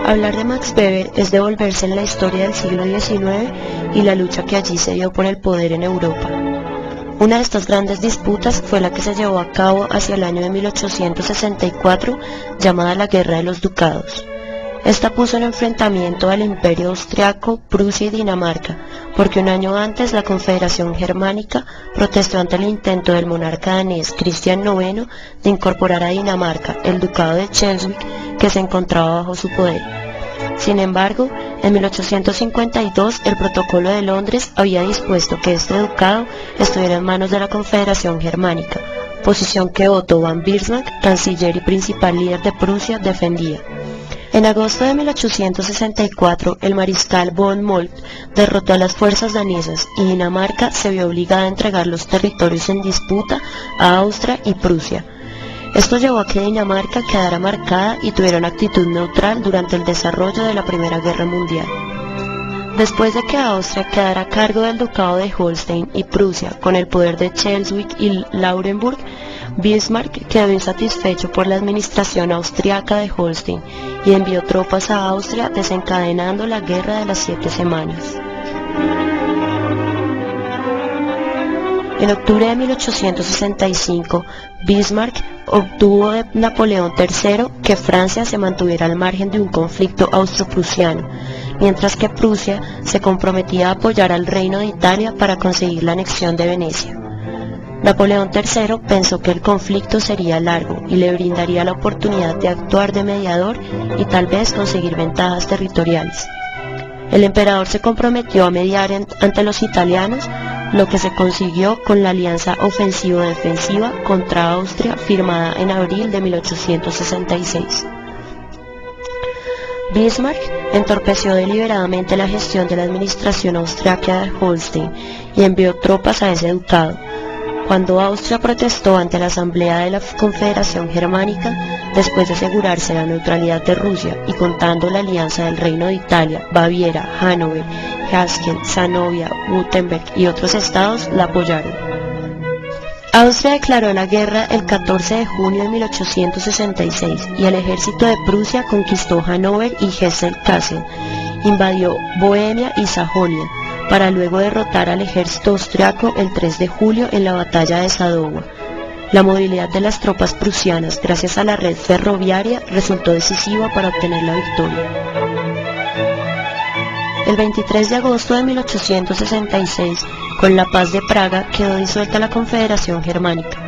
Hablar de Max Weber es devolverse en la historia del siglo XIX y la lucha que allí se dio por el poder en Europa. Una de estas grandes disputas fue la que se llevó a cabo hacia el año de 1864, llamada la Guerra de los Ducados. Esta puso en enfrentamiento al Imperio Austriaco, Prusia y Dinamarca, porque un año antes la Confederación Germánica protestó ante el intento del monarca danés Cristian IX de incorporar a Dinamarca el Ducado de Schleswig, que se encontraba bajo su poder. Sin embargo, en 1852 el Protocolo de Londres había dispuesto que este ducado estuviera en manos de la Confederación Germánica, posición que Otto von Bismarck, canciller y principal líder de Prusia, defendía. En agosto de 1864, el mariscal von Moltke derrotó a las fuerzas danesas y Dinamarca se vio obligada a entregar los territorios en disputa a Austria y Prusia. Esto llevó a que Dinamarca quedara marcada y tuviera una actitud neutral durante el desarrollo de la Primera Guerra Mundial. Después de que Austria quedara a cargo del Ducado de Holstein y Prusia con el poder de Schleswig y Lauenburg, Bismarck quedó insatisfecho por la administración austriaca de Holstein y envió tropas a Austria, desencadenando la Guerra de las 7 Semanas. En octubre de 1865, Bismarck obtuvo de Napoleón III que Francia se mantuviera al margen de un conflicto austro-prusiano, mientras que Prusia se comprometía a apoyar al Reino de Italia para conseguir la anexión de Venecia. Napoleón III pensó que el conflicto sería largo y le brindaría la oportunidad de actuar de mediador y tal vez conseguir ventajas territoriales. El emperador se comprometió a mediar ante los italianos, lo que se consiguió con la alianza ofensivo-defensiva contra Austria firmada en abril de 1866. Bismarck entorpeció deliberadamente la gestión de la administración austriaca de Holstein y envió tropas a ese ducado. Cuando Austria protestó ante la Asamblea de la Confederación Germánica, después de asegurarse la neutralidad de Rusia y contando la alianza del Reino de Italia, Baviera, Hannover, Hessen, Sanovia, Württemberg y otros estados la apoyaron. Austria declaró la guerra el 14 de junio de 1866 y el ejército de Prusia conquistó Hannover y Hesse-Kassel, invadió Bohemia y Sajonia, para luego derrotar al ejército austriaco el 3 de julio en la batalla de Sadowa. La movilidad de las tropas prusianas gracias a la red ferroviaria resultó decisiva para obtener la victoria. El 23 de agosto de 1866, con la Paz de Praga, quedó disuelta la Confederación Germánica.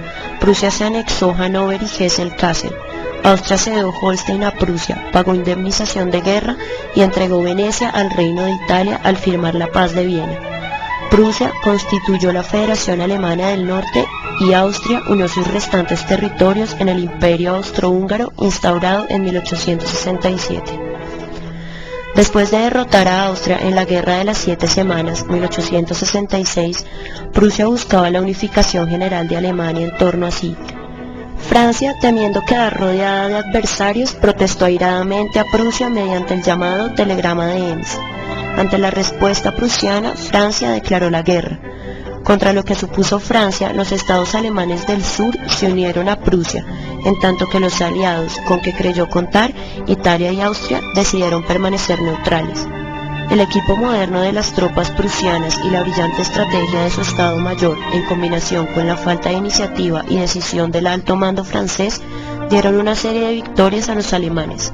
Prusia se anexó Hannover y Hesse-Kassel. Austria cedió Holstein a Prusia, pagó indemnización de guerra y entregó Venecia al Reino de Italia al firmar la Paz de Viena. Prusia constituyó la Federación Alemana del Norte y Austria unió sus restantes territorios en el Imperio Austrohúngaro instaurado en 1867. Después de derrotar a Austria en la Guerra de las 7 Semanas, 1866, Prusia buscaba la unificación general de Alemania en torno a sí. Francia, temiendo quedar rodeada de adversarios, protestó airadamente a Prusia mediante el llamado Telegrama de Ems. Ante la respuesta prusiana, Francia declaró la guerra. Contra lo que supuso Francia, los estados alemanes del sur se unieron a Prusia, en tanto que los aliados, con que creyó contar, Italia y Austria, decidieron permanecer neutrales. El equipo moderno de las tropas prusianas y la brillante estrategia de su Estado Mayor, en combinación con la falta de iniciativa y decisión del alto mando francés, dieron una serie de victorias a los alemanes.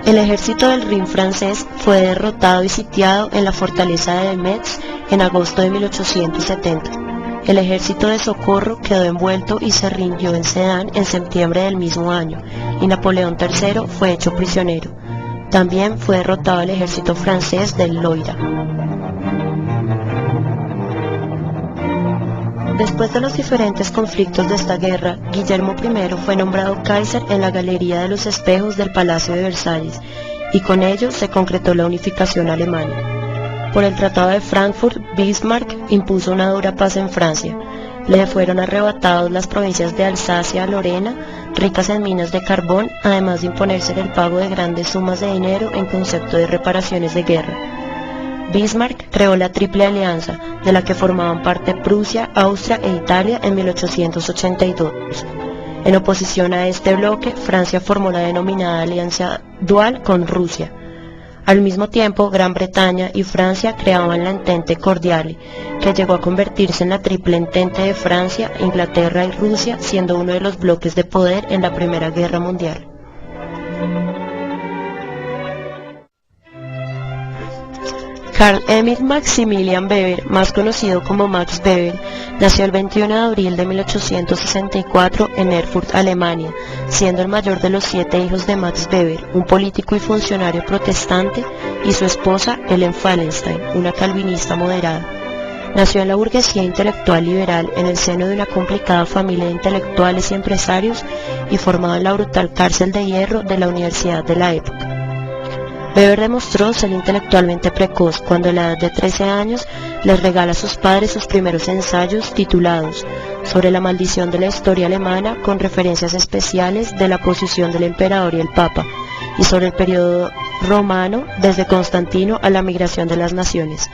El ejército del Rin francés fue derrotado y sitiado en la fortaleza de Metz en agosto de 1870. El ejército de Socorro quedó envuelto y se rindió en Sedan en septiembre del mismo año, y Napoleón III fue hecho prisionero. También fue derrotado el ejército francés del Loira. Después de los diferentes conflictos de esta guerra, Guillermo I fue nombrado Kaiser en la Galería de los Espejos del Palacio de Versalles, y con ello se concretó la unificación alemana. Por el Tratado de Frankfurt, Bismarck impuso una dura paz en Francia. Le fueron arrebatados las provincias de Alsacia-Lorena, ricas en minas de carbón, además de imponerse el pago de grandes sumas de dinero en concepto de reparaciones de guerra. Bismarck creó la Triple Alianza, de la que formaban parte Prusia, Austria e Italia en 1882. En oposición a este bloque, Francia formó la denominada Alianza Dual con Rusia. Al mismo tiempo, Gran Bretaña y Francia creaban la Entente Cordiale, que llegó a convertirse en la Triple Entente de Francia, Inglaterra y Rusia, siendo uno de los bloques de poder en la Primera Guerra Mundial. Karl Emil Maximilian Weber, más conocido como Max Weber, nació el 21 de abril de 1864 en Erfurt, Alemania, siendo el mayor de los 7 hijos de Max Weber, un político y funcionario protestante, y su esposa Ellen Fallenstein, una calvinista moderada. Nació en la burguesía intelectual liberal en el seno de una complicada familia de intelectuales y empresarios y formado en la brutal cárcel de hierro de la universidad de la época. Weber demostró ser intelectualmente precoz cuando a la edad de 13 años les regala a sus padres sus primeros ensayos titulados Sobre la maldición de la historia alemana, con referencias especiales de la posición del emperador y el papa, y sobre el periodo romano desde Constantino a la migración de las naciones.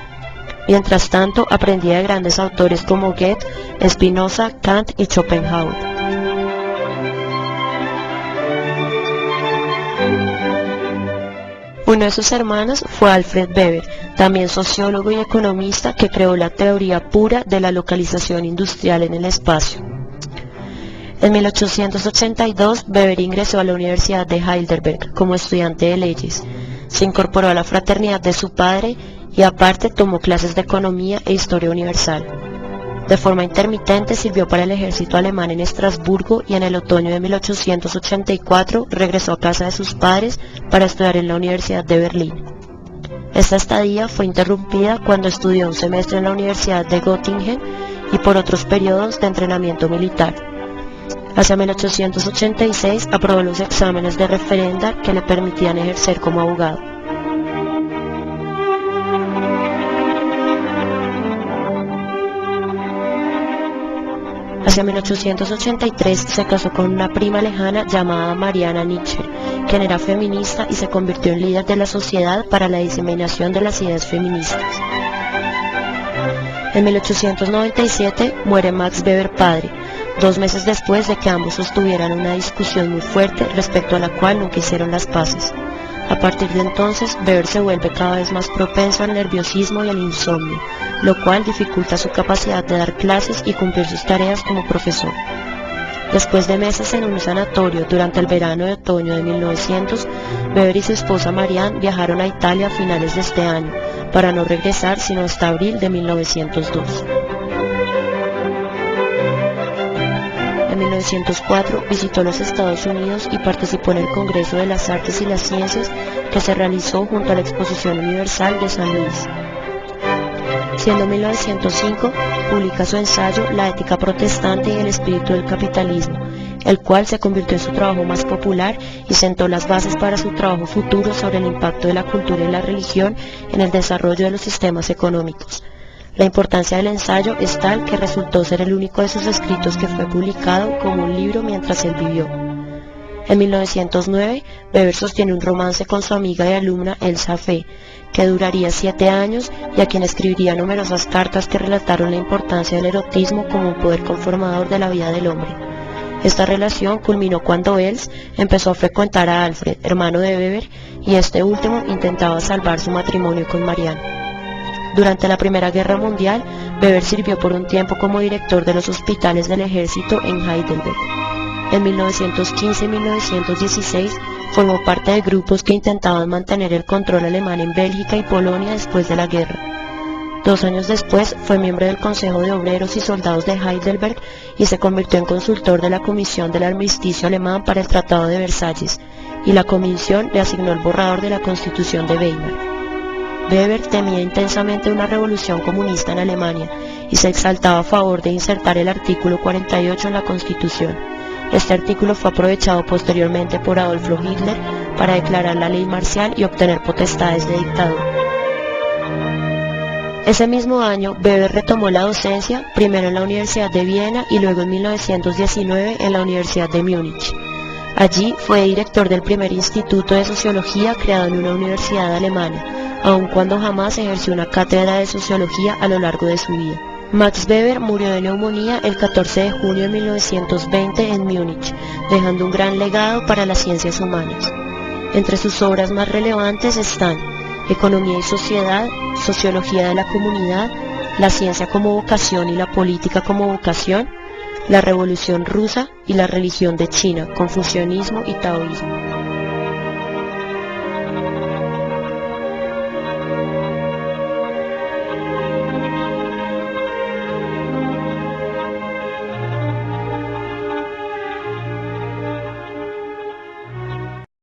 Mientras tanto, aprendía de grandes autores como Goethe, Spinoza, Kant y Schopenhauer. Uno de sus hermanos fue Alfred Weber, también sociólogo y economista, que creó la teoría pura de la localización industrial en el espacio. En 1882, Weber ingresó a la Universidad de Heidelberg como estudiante de leyes. Se incorporó a la fraternidad de su padre y aparte tomó clases de economía e historia universal. De forma intermitente sirvió para el ejército alemán en Estrasburgo y en el otoño de 1884 regresó a casa de sus padres para estudiar en la Universidad de Berlín. Esta estadía fue interrumpida cuando estudió un semestre en la Universidad de Göttingen y por otros periodos de entrenamiento militar. Hacia 1886 aprobó los exámenes de referenda que le permitían ejercer como abogado. Hacia 1883 se casó con una prima lejana llamada Mariana Nietzsche, quien era feminista y se convirtió en líder de la Sociedad para la Diseminación de las Ideas Feministas. En 1897 muere Max Weber padre, 2 meses después de que ambos sostuvieran una discusión muy fuerte respecto a la cual nunca hicieron las paces. A partir de entonces, Weber se vuelve cada vez más propenso al nerviosismo y al insomnio, lo cual dificulta su capacidad de dar clases y cumplir sus tareas como profesor. Después de meses en un sanatorio durante el verano de otoño de 1900, Weber y su esposa Marianne viajaron a Italia a finales de este año, para no regresar sino hasta abril de 1902. En 1904 visitó los Estados Unidos y participó en el Congreso de las Artes y las Ciencias que se realizó junto a la Exposición Universal de San Luis. Siendo 1905, publica su ensayo La ética protestante y el espíritu del capitalismo, el cual se convirtió en su trabajo más popular y sentó las bases para su trabajo futuro sobre el impacto de la cultura y la religión en el desarrollo de los sistemas económicos. La importancia del ensayo es tal que resultó ser el único de sus escritos que fue publicado como un libro mientras él vivió. En 1909, Weber sostiene un romance con su amiga y alumna Elsa Fee, que duraría 7 años y a quien escribiría numerosas cartas que relataron la importancia del erotismo como un poder conformador de la vida del hombre. Esta relación culminó cuando Els empezó a frecuentar a Alfred, hermano de Weber, y este último intentaba salvar su matrimonio con Marianne. Durante la Primera Guerra Mundial, Weber sirvió por un tiempo como director de los hospitales del ejército en Heidelberg. En 1915 y 1916 formó parte de grupos que intentaban mantener el control alemán en Bélgica y Polonia después de la guerra. 2 años después fue miembro del Consejo de Obreros y Soldados de Heidelberg y se convirtió en consultor de la Comisión del Armisticio Alemán para el Tratado de Versalles, y la comisión le asignó el borrador de la Constitución de Weimar. Weber temía intensamente una revolución comunista en Alemania y se exaltaba a favor de insertar el artículo 48 en la Constitución. Este artículo fue aprovechado posteriormente por Adolfo Hitler para declarar la ley marcial y obtener potestades de dictador. Ese mismo año, Weber retomó la docencia, primero en la Universidad de Viena y luego en 1919 en la Universidad de Múnich. Allí fue director del primer instituto de sociología creado en una universidad alemana, aun cuando jamás ejerció una cátedra de sociología a lo largo de su vida. Max Weber murió de neumonía el 14 de junio de 1920 en Múnich, dejando un gran legado para las ciencias humanas. Entre sus obras más relevantes están economía y sociedad, sociología de la comunidad, la ciencia como vocación y la política como vocación, la revolución rusa y la religión de China, confucianismo y taoísmo.